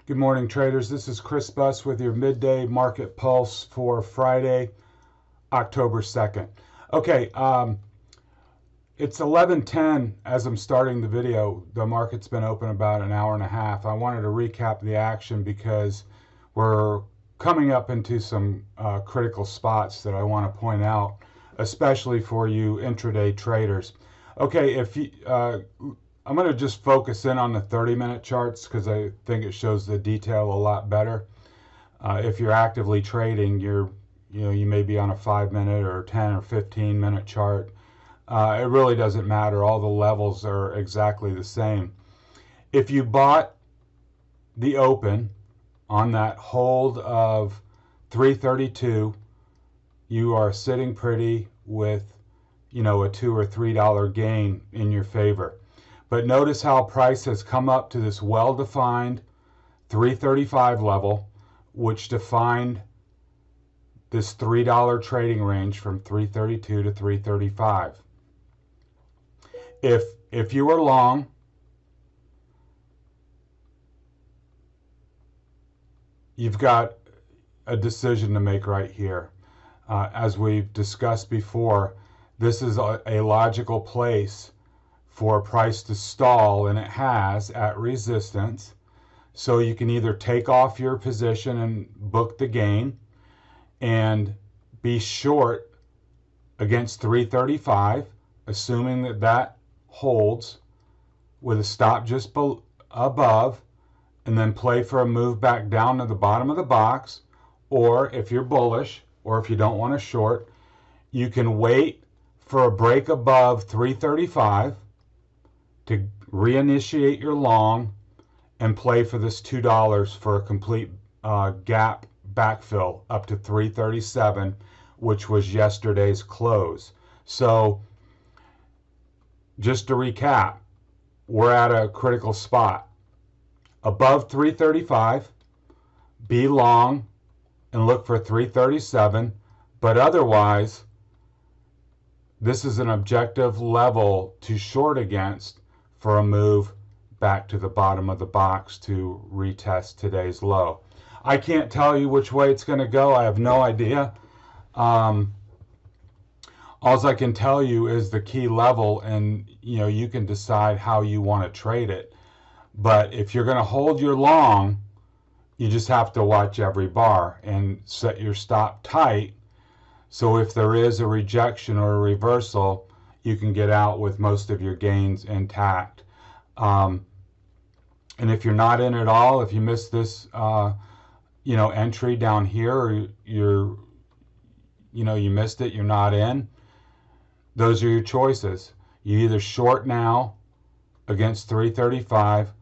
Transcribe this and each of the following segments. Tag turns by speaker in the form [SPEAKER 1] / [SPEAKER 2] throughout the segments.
[SPEAKER 1] Good morning, traders. This is Chris Buss with your midday market pulse for Friday, October 2nd. Okay, it's 11:10 as I'm starting the video. The market's been open about an hour and a half. I wanted to recap the action because we're coming up into some critical spots that I want to point out, especially for you intraday traders. Okay, if you I'm going to just focus in on the 30-minute charts because I think it shows the detail a lot better. If you're actively trading, you may be on a 5-minute or 10 or 15-minute chart. It really doesn't matter. All the levels are exactly the same. If you bought the open on that hold of 332, you are sitting pretty with, a $2 or $3 gain in your favor. But notice how price has come up to this well-defined 335 level, which defined this $3 trading range from 332 to 335. If you were long, you've got a decision to make right here. As we've discussed before, this is a logical place for a price to stall, and it has at resistance. So you can either take off your position and book the gain and be short against 335, assuming that that holds with a stop just above, and then play for a move back down to the bottom of the box. Or if you're bullish, or if you don't want to short, you can wait for a break above 335 to reinitiate your long and play for this $2 for a complete gap backfill up to 337, which was yesterday's close. So just to recap, we're at a critical spot. Above 335, be long and look for 337, but otherwise, this is an objective level to short against for a move back to the bottom of the box to retest today's low. I can't tell you which way it's going to go. I have no idea. All I can tell you is the key level, and you can decide how you want to trade it. But if you're going to hold your long, you just have to watch every bar and set your stop tight. So if there is a rejection or a reversal, you can get out with most of your gains intact. And if you're not in at all, if you miss this, entry down here, or you missed it, you're not in, those are your choices. You either short now against 335,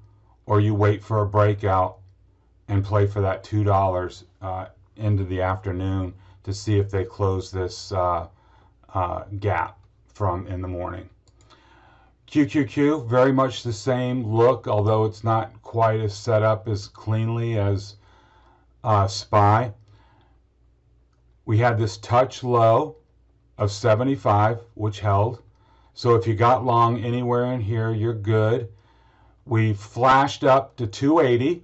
[SPEAKER 1] or you wait for a breakout and play for that $2 into the afternoon to see if they close this gap from in the morning. QQQ, very much the same look, although it's not quite as set up as cleanly as SPY. We had this touch low of 75, which held. So if you got long anywhere in here, you're good. We flashed up to 280,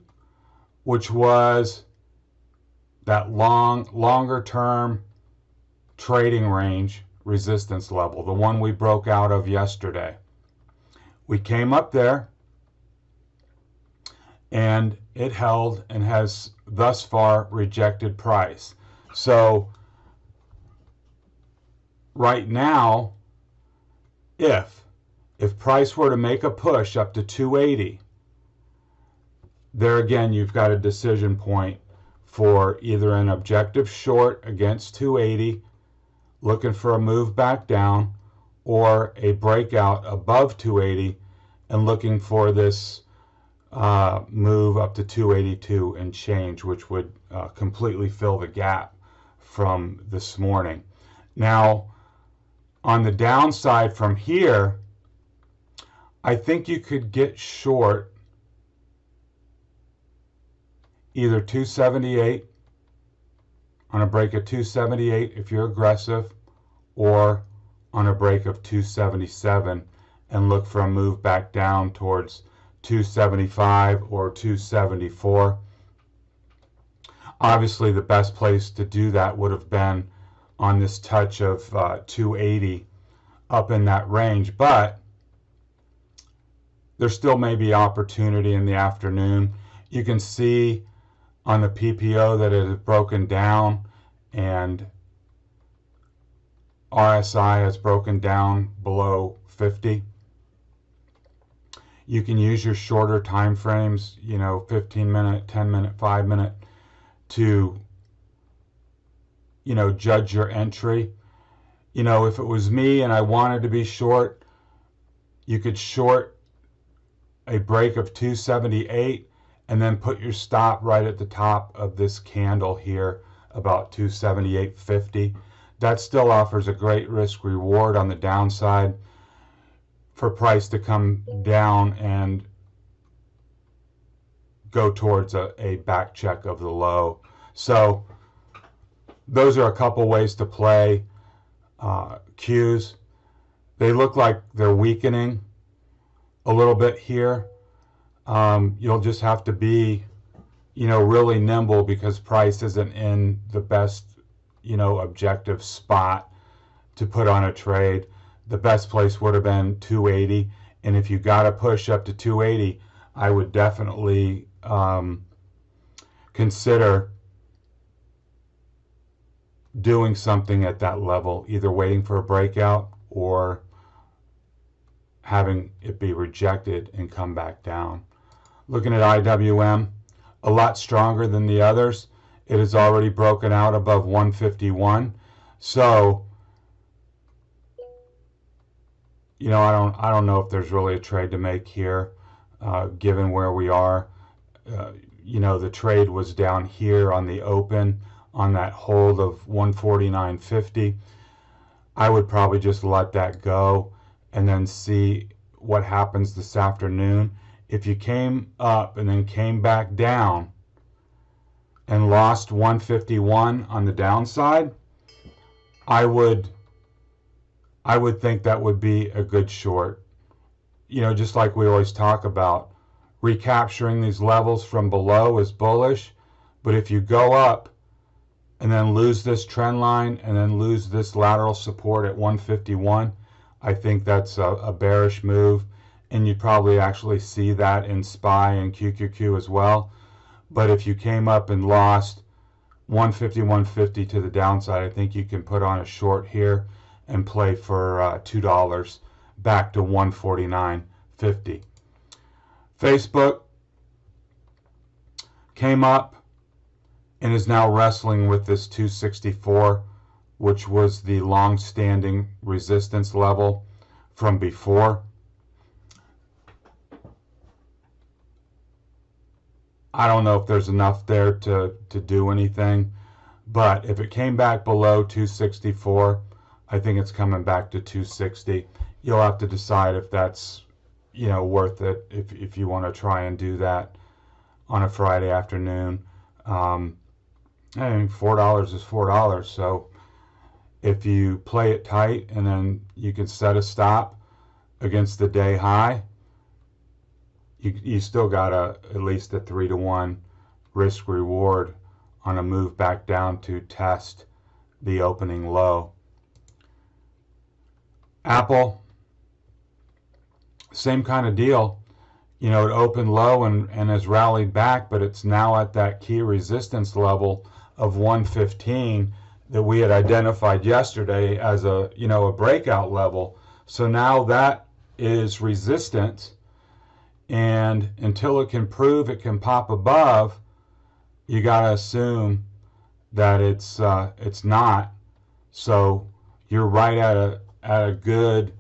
[SPEAKER 1] which was that longer term trading range resistance level, the one we broke out of yesterday. We came up there and it held and has thus far rejected price. So right now, if price were to make a push up to 280, there again you've got a decision point for either an objective short against 280, looking for a move back down, or a breakout above 280 and looking for this move up to 282 and change, which would completely fill the gap from this morning. Now, on the downside from here, I think you could get short either 278 on a break of 278 if you're aggressive, or on a break of 277 and look for a move back down towards 275 or 274. Obviously, the best place to do that would have been on this touch of 280 up in that range, but there still may be opportunity in the afternoon. You can see on the PPO that it has broken down, and RSI has broken down below 50. You can use your shorter time frames, 15 minute, 10 minute, 5 minute, to judge your entry. If it was me and I wanted to be short, you could short a break of 278 and then put your stop right at the top of this candle here, about 278.50. That still offers a great risk reward on the downside for price to come down and go towards a back check of the low. So those are a couple ways to play Qs. They look like they're weakening a little bit here. You'll just have to be, really nimble, because price isn't in the best, objective spot to put on a trade. The best place would have been 280, and if you got to push up to 280, I would definitely consider doing something at that level, either waiting for a breakout or having it be rejected and come back down. Looking at IWM, a lot stronger than the others. It has already broken out above 151. So, I don't know if there's really a trade to make here, given where we are. The trade was down here on the open on that hold of 149.50. I would probably just let that go and then see what happens this afternoon. If you came up and then came back down and lost 151 on the downside, I would think that would be a good short. Just like we always talk about, recapturing these levels from below is bullish, but if you go up and then lose this trend line and then lose this lateral support at 151, I think that's a bearish move, and you'd probably actually see that in SPY and QQQ as well. But if you came up and lost 150 to the downside, I think you can put on a short here and play for $2 back to 149.50. Facebook came up and is now wrestling with this 264, which was the long-standing resistance level from before. I don't know if there's enough there to do anything, but if it came back below 264, I think it's coming back to 260. You'll have to decide if that's worth it, if you want to try and do that on a Friday afternoon. I mean, $4 is $4, so if you play it tight and then you can set a stop against the day high, you still got at least a 3-to-1 risk reward on a move back down to test the opening low. Apple, same kind of deal. It opened low and has rallied back, but it's now at that key resistance level of 115 that we had identified yesterday as a breakout level. So now that is resistance, and until it can prove it can pop above, you got to assume that it's not. So you're right at a good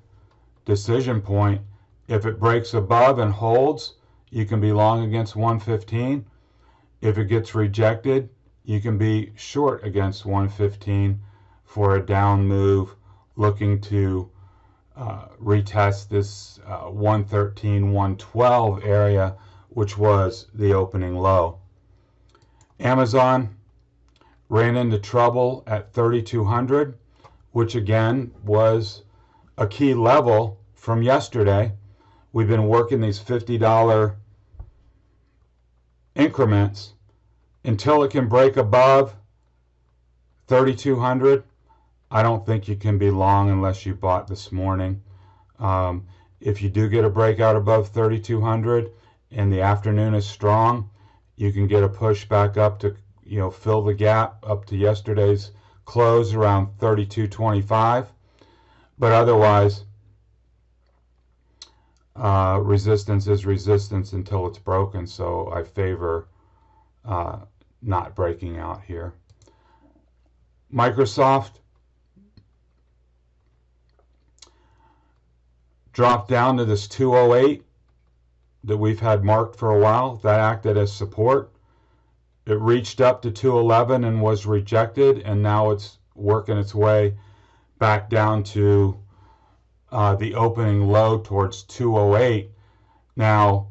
[SPEAKER 1] decision point. If it breaks above and holds, you can be long against 115. If it gets rejected, you can be short against 115 for a down move, looking to retest this 113, 112 area, which was the opening low. Amazon ran into trouble at 3,200, which again was a key level from yesterday. We've been working these $50 increments until it can break above 3,200, I don't think you can be long unless you bought this morning. If you do get a breakout above 3,200 and the afternoon is strong, you can get a push back up to, fill the gap up to yesterday's close around 32.25. But otherwise, resistance is resistance until it's broken. So I favor not breaking out here. Microsoft dropped down to this 208 that we've had marked for a while. That acted as support. It reached up to 211 and was rejected, and now it's working its way back down to the opening low towards 208. Now,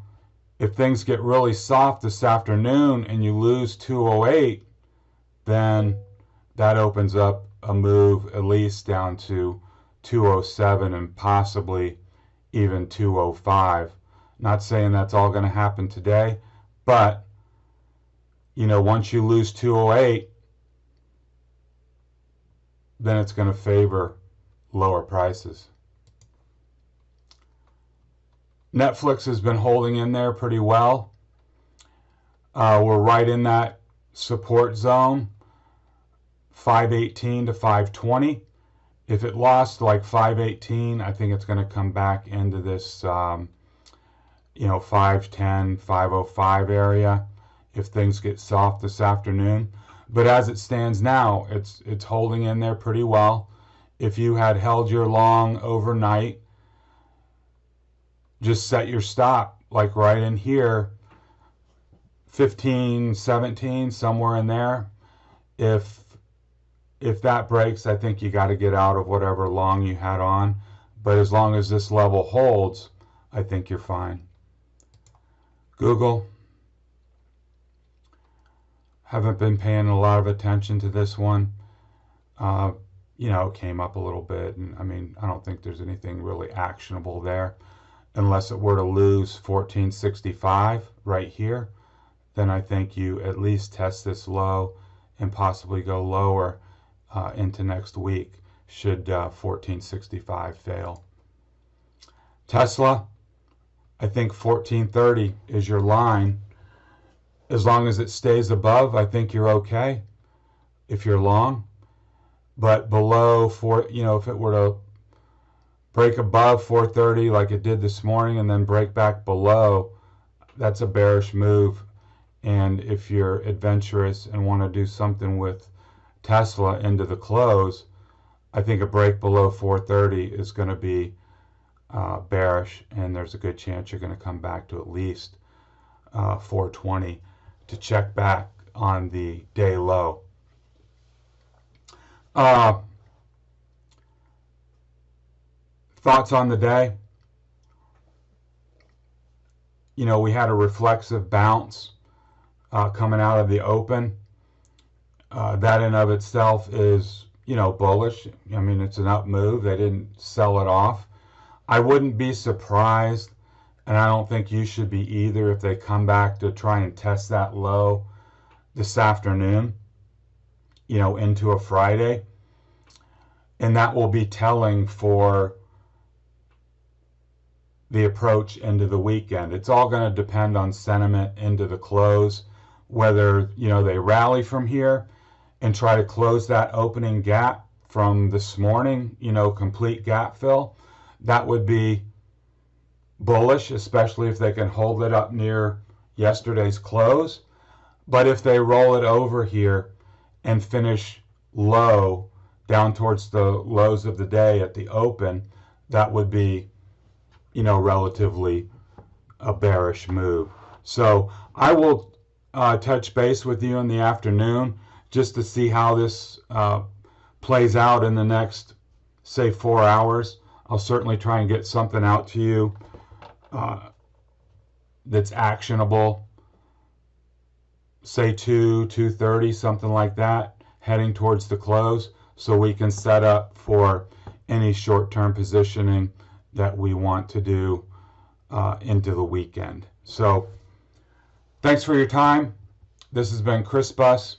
[SPEAKER 1] if things get really soft this afternoon and you lose 208, then that opens up a move at least down to 207 and possibly even 205. Not saying that's all going to happen today, but once you lose 208, then it's going to favor lower prices. Netflix has been holding in there pretty well. We're right in that support zone, 518 to 520. If it lost like 518, I think it's going to come back into this 510, 505 area if things get soft this afternoon. But as it stands now, it's holding in there pretty well. If you had held your long overnight, just set your stop like right in here, 15, 17, somewhere in there. If that breaks, I think you got to get out of whatever long you had on. But as long as this level holds, I think you're fine. Google. Haven't been paying a lot of attention to this one. It came up a little bit, and I don't think there's anything really actionable there. Unless it were to lose 1465 right here, then I think you at least test this low and possibly go lower into next week should 1465 fail. Tesla, I think 1430 is your line. As long as it stays above, I think you're okay if you're long. But below, if it were to break above 430 like it did this morning and then break back below, that's a bearish move. And if you're adventurous and want to do something with Tesla into the close, I think a break below 430 is going to be bearish, and there's a good chance you're going to come back to at least 420 to check back on the day low. Thoughts on the day? We had a reflexive bounce coming out of the open. That in of itself is, bullish. It's an up move. They didn't sell it off. I wouldn't be surprised, and I don't think you should be either, if they come back to try and test that low this afternoon, into a Friday. And that will be telling for the approach into the weekend. It's all going to depend on sentiment into the close, whether they rally from here and try to close that opening gap from this morning, complete gap fill. That would be bullish, especially if they can hold it up near yesterday's close. But if they roll it over here and finish low down towards the lows of the day at the open, that would be relatively a bearish move. So I will touch base with you in the afternoon just to see how this plays out in the next, say, 4 hours. I'll certainly try and get something out to you that's actionable, say 2:30, something like that, heading towards the close, so we can set up for any short-term positioning that we want to do into the weekend. So thanks for your time. This has been Chris Buss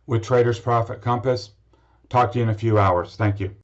[SPEAKER 1] with Traders Profit Compass. Talk to you in a few hours. Thank you.